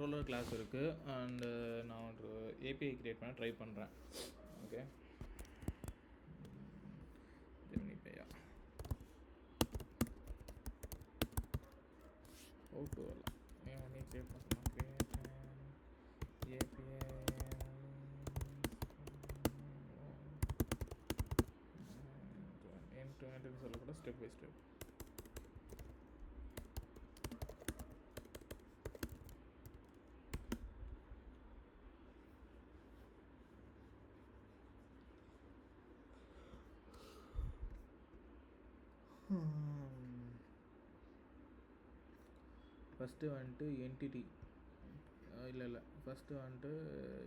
Controller class இருக்குது. And நான் ஒரு ஏபிஐ க்ரியேட் பண்ண ட்ரை பண்ணுறேன். ஓகே, ஜெமினிபையா ஓட்டு வரலாம். ஏன் பண்ணி க்ரியேட் பண்ணலாம். க்ரியேட் ஏபிஐ என் சொல்லக்கூட ஸ்டெப் பை ஸ்டெப். ஃபஸ்ட்டு வந்துட்டு என்டிட்டி இல்லை ஃபஸ்ட்டு வந்துட்டு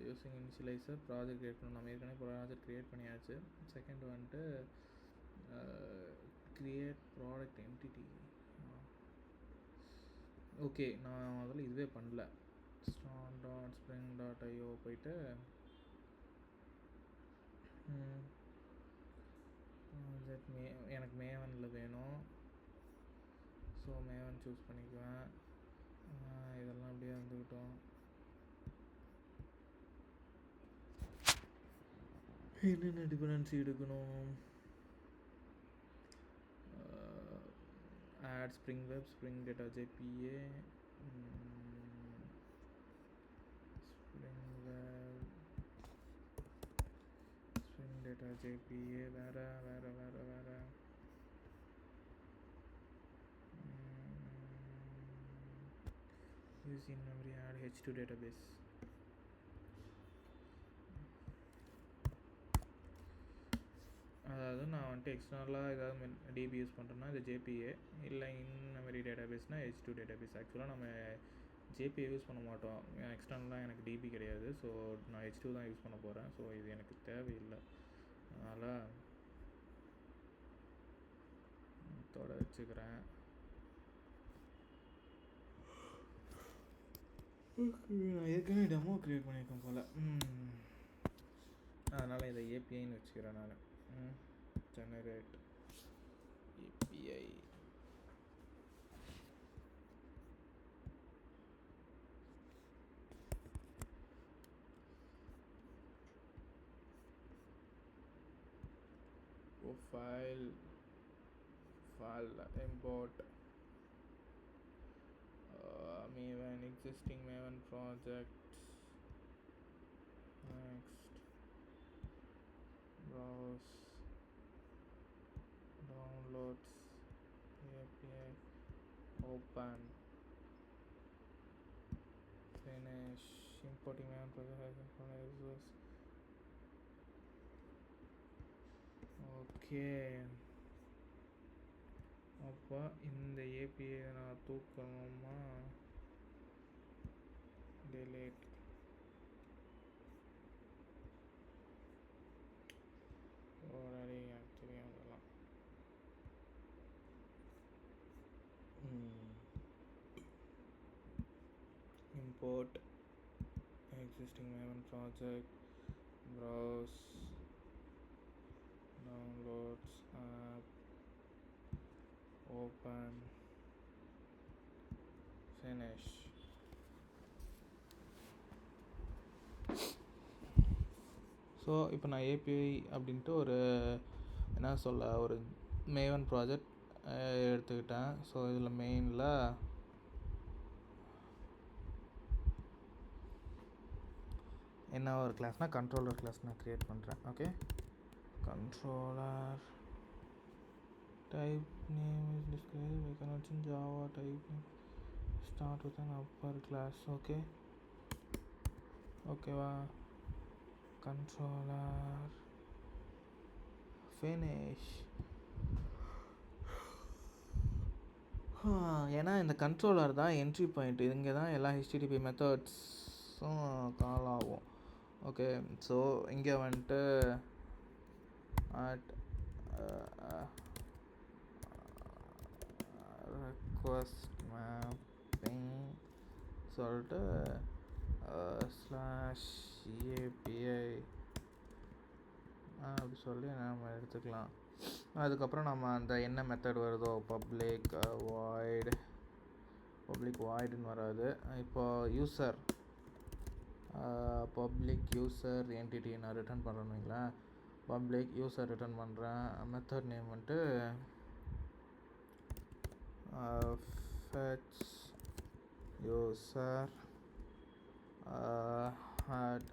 யூஸிங் இனிஷியலைசர் ப்ராஜெக்ட் க்ரியேட் பண்ணணும். நம்ம ஏற்கனவே ப்ராஜெக்ட் க்ரியேட் பண்ணியாச்சு. செகண்ட் வந்துட்டு க்ரியேட் ப்ராடக்ட் என்டிட்டி. ஓகே, நான் அதில் இதுவே பண்ணல. start.spring.io போயிட்டு எனக்கு மேவனில் வேணும். ஸோ மேவன் சூஸ் பண்ணிக்குவேன். இதெல்லாம் அப்படியே வந்துக்கிட்டோம். என்னென்ன டிபெண்டன்சி எடுக்கணும்? Add spring web, spring data JPA, spring web, spring data JPA. வேறு use in memory, add H2 database. அதாவது நான் வந்துட்டு எக்ஸ்டர்னலாக ஏதாவது டிபி யூஸ் பண்ணுறேன்னா இது ஜேபிஏ, இல்லை இன் மெமரி டேட்டாபேஸ்னால் H2 டேட்டாபேஸ். ஆக்சுவலாக நம்ம ஜேபிஏ யூஸ் பண்ண மாட்டோம். எக்ஸ்டர்னலாக எனக்கு டிபி கிடையாது. ஸோ நான் H2 தான் யூஸ் பண்ண போகிறேன். ஸோ இது எனக்கு தேவையில்லை. அதனால் இதோட வச்சுக்கிறேன். நான் ஏற்கனவே டெமோ க்ரியேட் பண்ணியிருக்கேன் போல். அதனால் இதை ஏபிஐன்னு வச்சுக்கிறேன் நான். Generate API. file import Maven, existing Maven projects. Next, browse, downloads, API, open, finish, importing Maven project. Okay, அப்போ இந்த ஏபிஐ நான் தூக்கணுமா? டெலீட். ஆல்ரெடி ஆக்சுவலி அதெல்லாம் import existing Maven project, browse, downloads, app, open, finish. So இப்போ நான் API அப்படின்ட்டு ஒரு என்ன சொல்ல ஒரு மேவன் ப்ராஜெக்ட் எடுத்துக்கிட்டேன். ஸோ இதில் மெயினில் என்ன ஒரு கிளாஸ்னால் கண்ட்ரோலர் கிளாஸ் நான் க்ரியேட் பண்ணுறேன். Okay, controller type name is displayed. We can also Java type name start with an upper class. ஓகேவா? controller finish. ஏன்னா இந்த கண்ட்ரோலர் தான் என்ட்ரி பாயிண்ட். இங்கே தான் எல்லா HTTP மெத்தட்ஸும் கால் ஆகும். ஓகே, ஸோ இங்கே வந்துட்டு at request mapping சொல்லிட்டு /API அப்படி சொல்லி நம்ம எடுத்துக்கலாம். அதுக்கப்புறம் நம்ம அந்த என்ன மெத்தட் வருதோ பப்ளிக் void பப்ளிக் வாய்டுன்னு வராது. இப்போ யூசர் பப்ளிக் யூசர் என்டிட்டி நான் ரிட்டர்ன் பண்ணுறேன்னு வைங்களேன். பப்ளிக் யூசர் ரிட்டர்ன் பண்ணுறேன். மெத்தட் நேம் வந்துட்டு fetch user add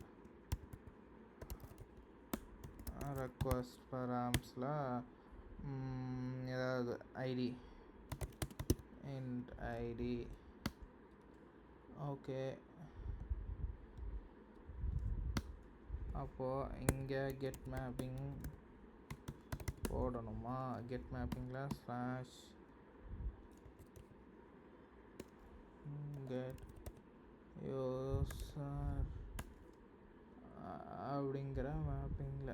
request params ஏதாவது ஐடி int id. ஓகே, அப்போது இங்கே கெட் மேப்பிங் போடணுமா? கெட் மேப்பிங்கில் ஸ்லாஷ் கெட் யூசர் அப்படிங்கிற மேப்பிங்கில்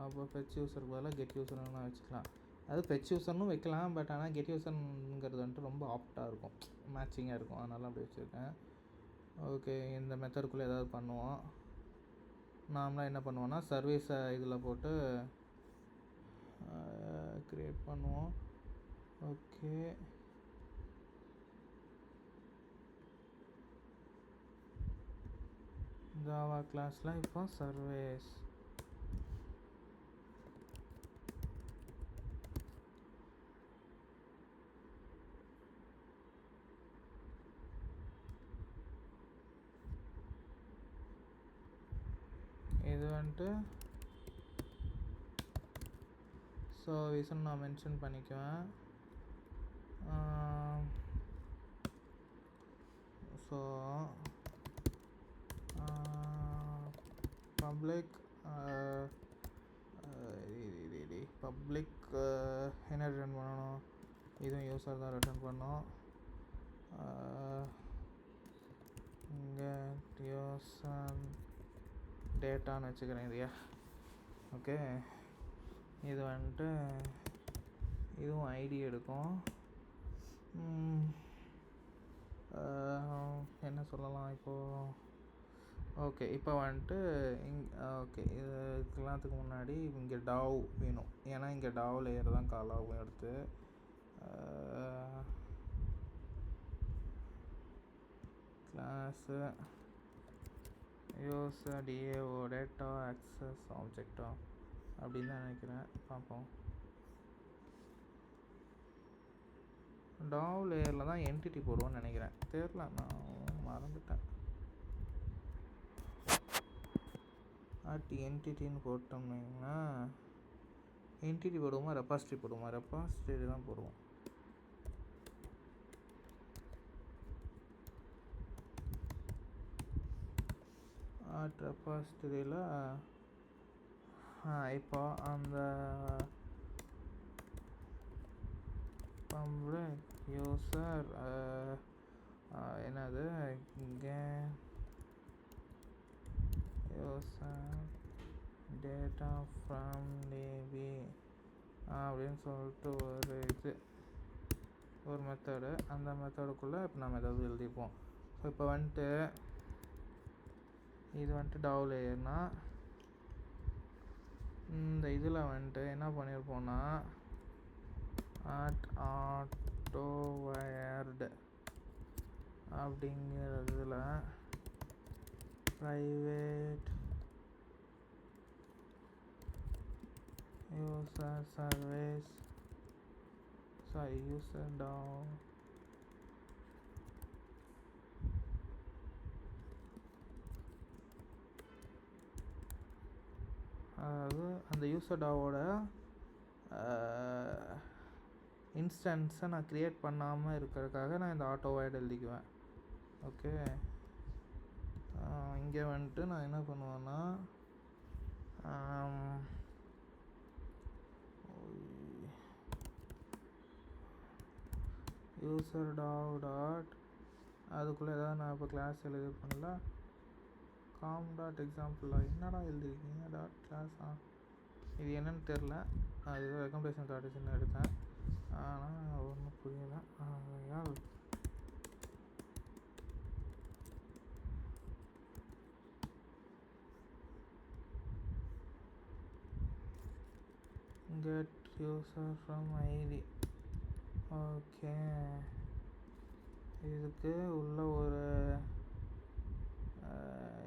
அப்போ ஃபெச் யூசருக்கு பதிலாக கெட் யூசர்னு வச்சுக்கலாம். அது ஃபெச் யூசர்னு வைக்கலாம், பட் ஆனால் கெட் யூசருங்கிறது வந்துட்டு ரொம்ப ஆப்டாக இருக்கும், மேட்சிங்காக இருக்கும், அதனால அப்படி வச்சுருக்கேன். ஓகே, இந்த மெத்தடுக்குள்ளே ஏதாவது பண்ணுவோம். நார்மலாக என்ன பண்ணுவோன்னா சர்வீஸை இதில் போட்டு க்ரியேட் பண்ணுவோம். ஓகே, ஜாவா கிளாஸில் இப்போ சர்வீஸ் இது வந்துட்டு சர்வீஸ்ன்னு நான் மென்ஷன் பண்ணிக்குவேன். ஸோ பப்ளிக் பப்ளிக் என்ன ரிட்டர்ன் பண்ணணும்? இதுவும் யூஸர் தான் ரிட்டர்ன் பண்ணோம். இங்கே யூஸர் டேட்டான்னு வச்சுக்கிறேன் இல்லையா. ஓகே, இது வந்துட்டு இதுவும் ஐடி எடுக்கும். என்ன சொல்லலாம் இப்போது? ஓகே, இப்போ வந்துட்டு ஓகே, இது எல்லாத்துக்கு முன்னாடி இங்கே டாவ் வேணும், ஏன்னா இங்கே டாவ் லேயர் தான் கால் ஆகும். எடுத்து class user DAO data access ஆப்ஜெக்டா அப்படின்னு தான் நினைக்கிறேன். பார்ப்போம். டாவ் லேயரில் தான் என்டிட்டி போடுவோன்னு நினைக்கிறேன், தெரில, நான் மறந்துட்டேன். என்டிட்டின்னு போட்டோம்னா என்டிட்டி போடுவோமா ரெபாசிட்ரி போடுவோமா? ரெபாசிட்ரி தான் போடுவோம். ரெபாசிட்டரியில் இப்போ அந்த பப்ளிக் யூசர் என்னது இங்கே யூசர் டேட்டா ஃப்ரம் டிபி அப்படின்னு சொல்லிட்டு ஒரு மெத்தடு, அந்த மெத்தடுக்குள்ளே இப்போ நம்ம ஏதாவது எழுதிப்போம். ஸோ இப்போ வந்துட்டு இது வந்துட்டு டாவ் லேயர்னால் இந்த இதில் வந்துட்டு என்ன பண்ணியிருப்போன்னா ஆட்டோ வயர்டு அப்படிங்கிறதுல ப்ரைவேட் யூசர் சர்வீஸ் யூசர் டாவ் அதாவது அந்த யூசர் டாவோட இன்ஸ்டன்ஸை நான் க்ரியேட் பண்ணாமல் இருக்கிறதுக்காக நான் இந்த ஆட்டோ வைட் எழுதிக்குவேன். ஓகே, இங்கே வந்துட்டு நான் என்ன பண்ணுவேன்னா யூசர் டாவ் டாட் அதுக்குள்ளே ஏதாவது நான் இப்போ கிளாஸ் எழுதிருப்பேன்ல, காம் டாட் எக்ஸாம்பிளாக என்னடா எழுதிருக்கீங்க டாட் கிளாஸா, இது என்னன்னு தெரில. அது ஏதோ ரெக்கமெண்டேஷன் ஸ்ட்ராட்டஜின்னு எடுத்தேன், ஆனால் ஒன்றும் புரியலை. ஆகையால் get user from id okay, இதுக்கு உள்ள ஒரு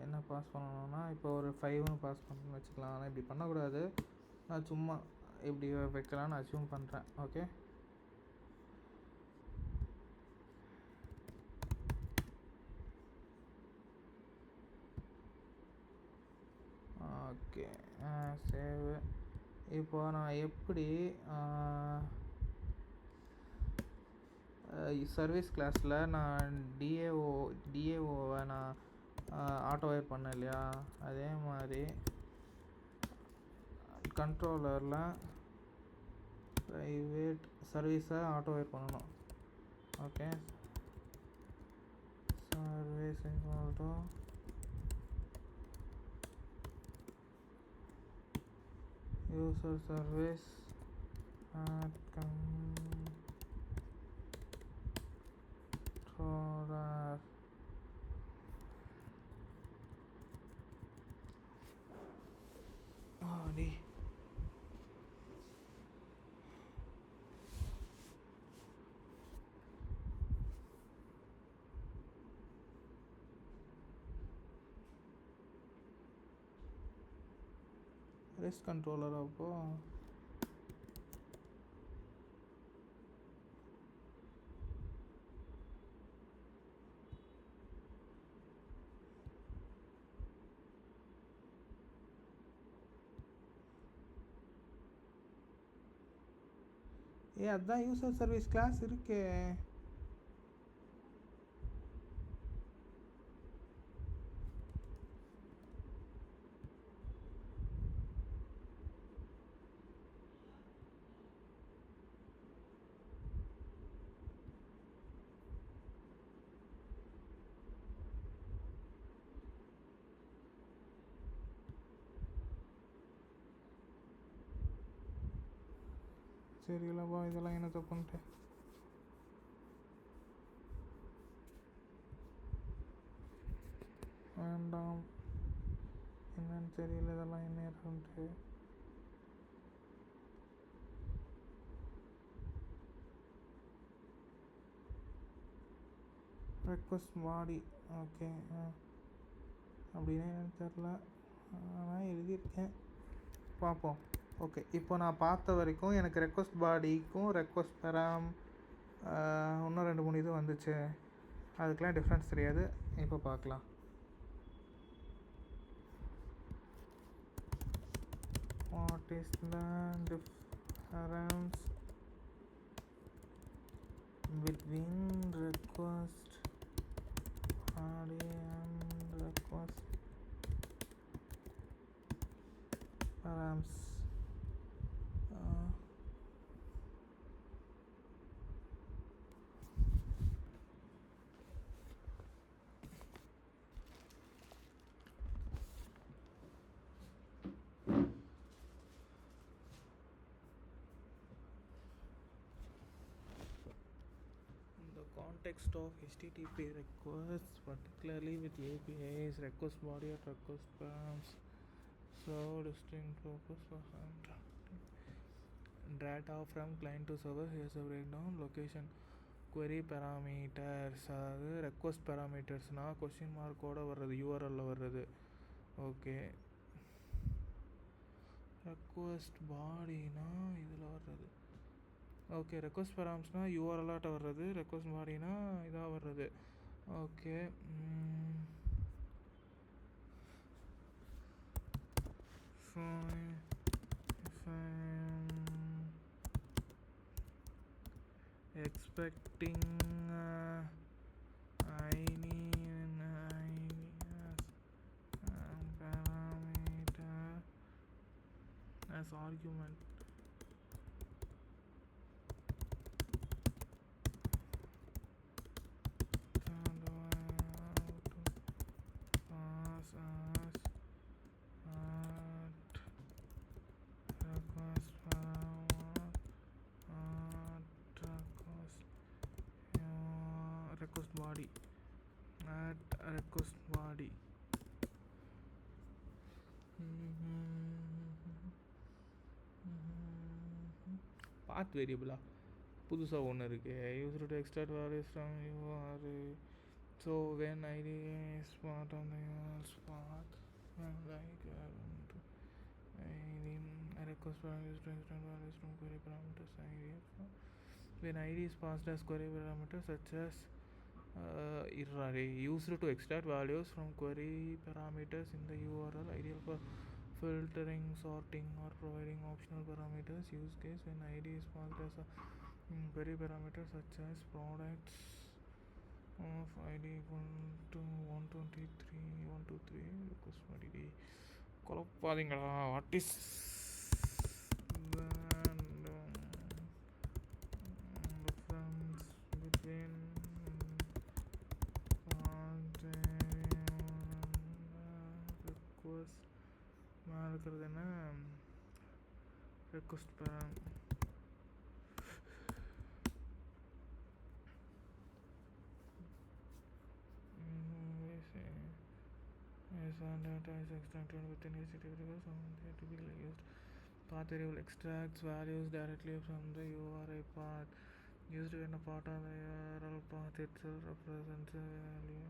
என்ன பாஸ் பண்ணணும்னா, இப்போ ஒரு 5ன்னு பாஸ் பண்ணணும்னு வச்சுக்கலாம். ஆனால் இப்படி பண்ணக்கூடாது, நான் சும்மா இப்படி வைக்கலான்னு அசியூம் பண்ணுறேன். Okay, okay save. இப்போ நான் எப்படி சர்வீஸ் கிளாஸில் நான் டிஏஓவை நான் ஆட்டோவேர் பண்ணேன் இல்லையா, அதே மாதிரி கண்ட்ரோலரில் ப்ரைவேட் சர்வீஸை ஆட்டோவேர் பண்ணணும். Okay, service equal user service at controller. Rest controller அப்போ அதான் யூசர் சர்வீஸ் கிளாஸ் இருக்கே. சரி இல்லைப்பா, இதெல்லாம் என்ன தப்புன்ட்டு வேண்டாம். என்னன்னு தெரியல, இதெல்லாம் என்ன இருக்குன்ட்டு. ரெக்வஸ்ட் பாடி, ஓகே, அப்படின்னா என்னன்னு தெரில, நான் எழுதியிருக்கேன், பார்ப்போம். ஓகே, இப்போ நான் பார்த்த வரைக்கும் எனக்கு ரெக்வஸ்ட் பாடிக்கும் ரெக்வஸ்ட் பெராம் இன்னும் 2-3 இது வந்துச்சு. அதுக்கெலாம் டிஃப்ரென்ஸ் தெரியாது. இப்போ பார்க்கலாம். What is the difference between request body and request params? Context of HTTP requests, particularly with APIs, request body or request params, so distinct purpose for data from client to server. Here's a breakdown. Location, query parameters, அதாவது request parametersனால் question மார்க்கோடு வர்றது, யூஆர்எல்ல வர்றது. Okay, request பாடினா இதில் வர்றது. Okay, request பராம்ஸ்னால் யூஆர்எல்லாட்ட வர்றது, request பாடினா இதாக வர்றது. Okay, expecting parameter as argument. Request body at request body. Path variable. புதுசாக ஒன்று இருக்குது. Use to extract values from URL. So when ID spot on the URL spot like ID request values to extract values from query parameters ID. When ID is passed as query parameters such as used to extract values from query parameters in the URL, ideal for filtering, sorting, or providing optional parameters. Use case when ID is passed as a query parameter such as products of ID equal to 123 123 request ID. குழப்பாதீங்களா? What is difference between request மேலே இருக்கிறது என்ன? Request பேரம் data is extracted within HTTP because they typically used path variable extracts values directly from the URI path used when a part of the URL path itself represents a value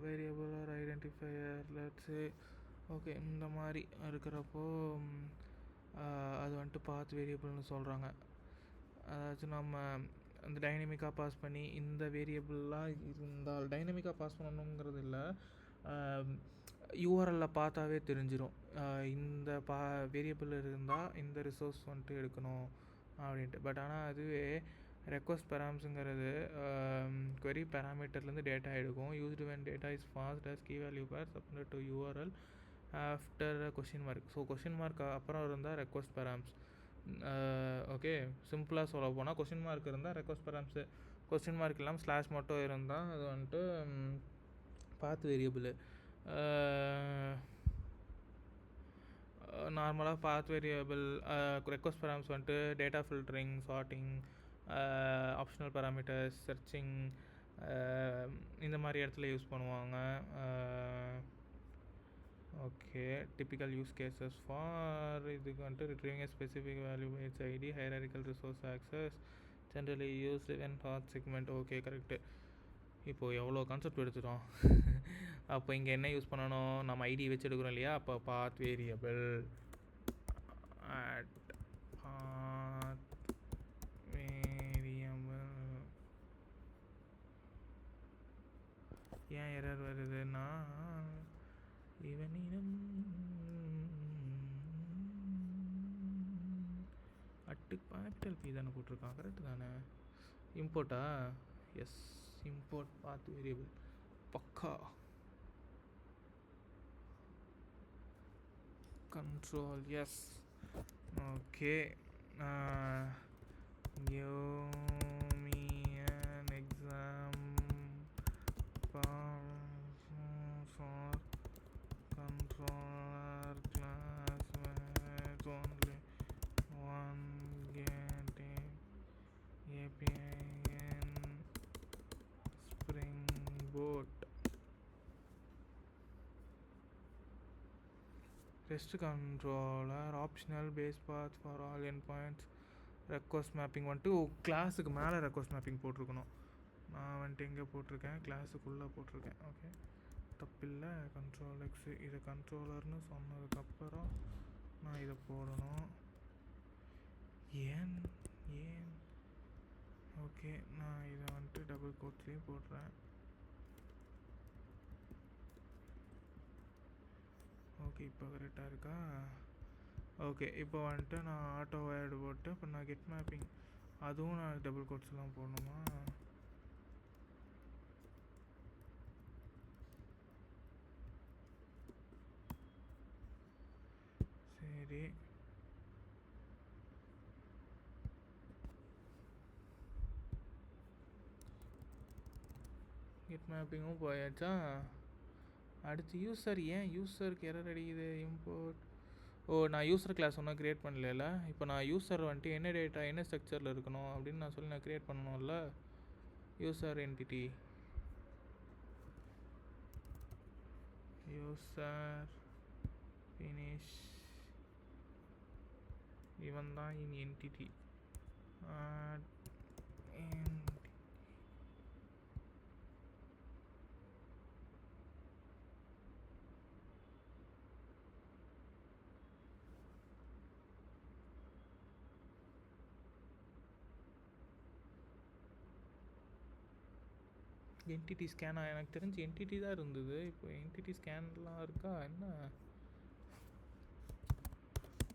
variable or identifier. Let's say okay, இந்த மாதிரி இருக்கிறப்போ அது வந்துட்டு பாத் வேரியபிள்னு சொல்கிறாங்க. அதாச்சும் நம்ம அந்த டைனமிக்காக pass பண்ணி இந்த வேரியபிள்லாம் இருந்தால் டைனமிக்காக பாஸ் பண்ணணுங்கிறது இல்லை, யூஆர்எல்லில் பார்த்தாவே தெரிஞ்சிடும் இந்த வேரியபிள் இருந்தால் இந்த ரிசோர்ஸ் வந்துட்டு எடுக்கணும் அப்படின்ட்டு. பட் ஆனால் அதுவே ரெக்வஸ்ட் பேராம்ஸுங்கிறது query பேராமீட்டர்லேருந்து டேட்டா எடுக்கும். Used when data is passed as key value pair submitted to URL after question mark. So question mark அப்புறம் இருந்தால் ரெக்வஸ்ட் பேராம்ஸ். ஓகே, சிம்பிளாக சொல்ல போனால் கொஷின் மார்க் இருந்தால் ரெக்வஸ்ட் பேராம்ஸு, கொஷின் மார்க் இல்லாமல் ஸ்லாஷ் மட்டும் இருந்தால் அது வந்துட்டு பாத் வேரியபிள். நார்மலாக பாத் வேரியபிள் ரெக்வஸ்ட் பேராம்ஸ் வந்துட்டு data filtering, sorting, optional parameters, searching, இந்த மாதிரி இடத்துல யூஸ் பண்ணுவாங்க. Okay, typical use cases for இதுக்கு வந்துட்டு retrieving a specific value by its ID, hierarchical resource access, generally used when path segment. Okay, correct. இப்போது எவ்வளோ concept எடுத்துட்டோம். அப்போ இங்கே என்ன யூஸ் பண்ணணும்? நம்ம ஐடி வச்சு எடுக்கிறோம் இல்லையா, அப்போ பாத் வேரியபிள் அட் பாத் வேரியபிள். ஏன் எரர் வருதுன்னா இவனிடம் அட்டு கேபிட்டல் பி தானே போட்டிருக்கான், கரெக்டு தானே? இம்போர்ட்டா? எஸ், இம்போர்ட் பாத் வேரியபிள் பக்கா. control yes. Okay, give me an example for controller class with only one getting API in Spring Boot. REST controller optional base path for all endpoints. Request mapping வந்துட்டு கிளாஸுக்கு மேலே request mapping போட்டிருக்கணும். நான் வந்துட்டு எங்கே போட்டிருக்கேன்? கிளாஸுக்குள்ளே போட்டிருக்கேன். ஓகே, தப்பில்லை. கண்ட்ரோல் எக்ஸு, இதை கண்ட்ரோலர்னு சொன்னதுக்கப்புறம் நான் இதை போடணும். ஏன் ஓகே, நான் இதை வந்துட்டு டபுள் கோட்ஸ்லேயும் போடுறேன். ஓகே, இப்போ கரெக்டாக இருக்கா? ஓகே, இப்போ வந்துட்டு நான் ஆட்டோ வேர்டு போட்டு இப்போ நான் கெட் மேப்பிங் அதுவும் நான் டபுள் கோட்ஸ்லாம் போடணுமா? சரி, கெட் மேப்பிங்கும் போயாச்சா? அடுத்து யூஸர். ஏன் யூஸருக்கு எரர் அடிக்குது? இம்போர்ட். நான் யூஸர் கிளாஸ் ஒன்றும் க்ரியேட் பண்ணல. இப்போ நான் யூஸர் வந்துட்டு என்ன டேட்டா என்ன ஸ்ட்ரக்சரில் இருக்கணும் அப்படின்னு நான் சொல்லி நான் க்ரியேட் பண்ணணும்ல. யூஸர் என்டிட்டி, யூஸர் ஃபினிஷ், இவன் தான் இன் என்டிட்டி. என்டிட்டி ஸ்கேனா? எனக்கு தெரிஞ்சு என்டிட்டி தான் இருந்தது. இப்போ என்டிட்டி ஸ்கேன்லாம் இருக்கா என்ன?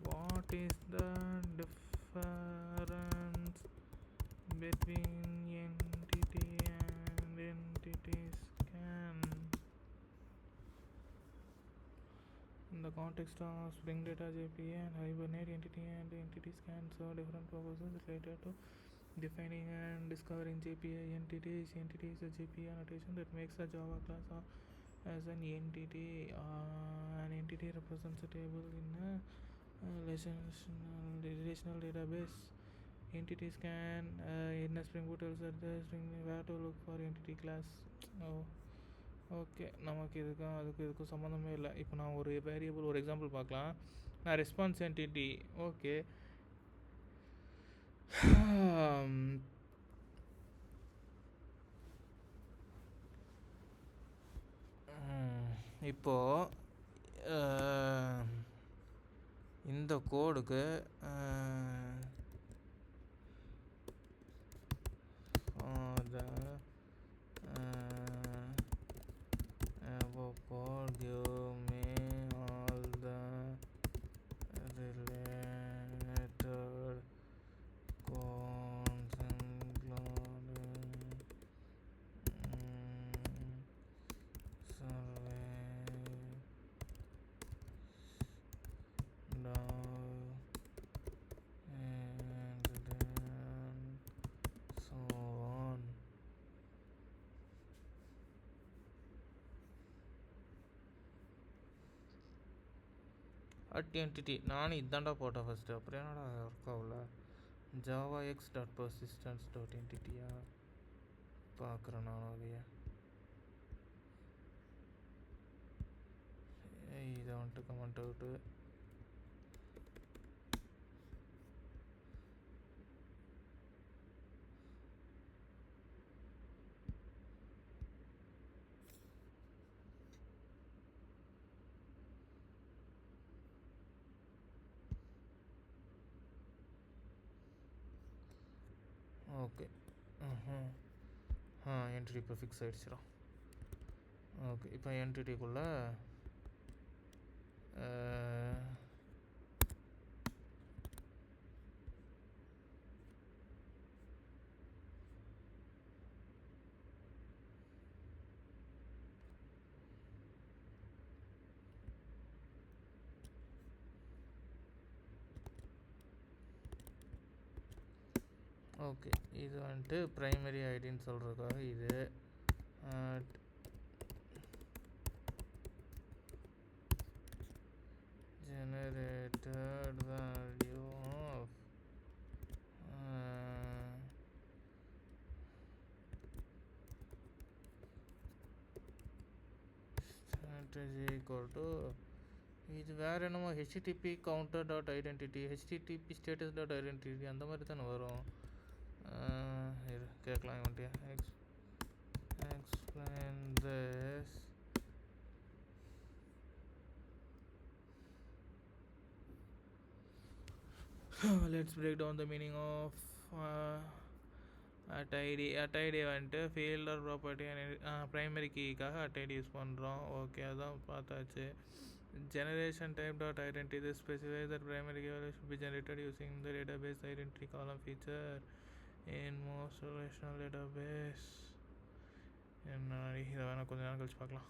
What is the difference between entity and entity scan? In the context of Spring Data JPA and Hibernate, entity and entity scan serve different purposes related to defining and discovering JPA entities. Entity is a JPA annotation that makes a Java class as an entity. An entity represents a table in a relational database. Entity scan in a Spring Boot tells us the Spring where to look for entity class. Okay, நமக்கு இதுக்கும் சம்மந்தமே இல்லை. இப்போ நான் ஒரு variable ஒரு example பார்க்கலாம். நான் ரெஸ்பான்ஸ் என்டிட்டி ஓகே இப்போது இந்த கோடுக்கு code give me all the related codes including survey dog and then so on. At entity நானும் இதாண்டா போட்டேன் ஃபஸ்ட்டு. அப்புறம் என்னடா ஒர்க் ஆகல? Java x dot persistence dot என்டிட்டியா பார்க்குறேன் நான் அதையே. இதை வந்துட்டு கமெண்ட் அவுட்டு. ஓகே என்டிட்டி இப்போ ஃபிக்ஸ் ஆகிடுச்சிடா. ஓகே, இப்போ என்டிட்டிக்குள்ளே ஓகே இது வந்துட்டு ப்ரைமரி ஐடின்னு சொல்கிறதுக்காக இது generated value of strategy equal to இது வேறு என்னமோ http counter dot identity http status dot identity அந்த மாதிரி தானே வரும். கேட்கலாம் இவன்ட்டு explain this. Let's break down the meaning of at id. At id வந்துட்டு field or property primary keyக்காக at id use பண்ணுறோம். ஓகே, அதான் பார்த்தாச்சு. generation type dot identity, this specifies that primary key value should be generated using the database identity column feature in most relational database. என்ன இதை வேணால் கொஞ்சம் நேரம் கழிச்சு பார்க்கலாம்.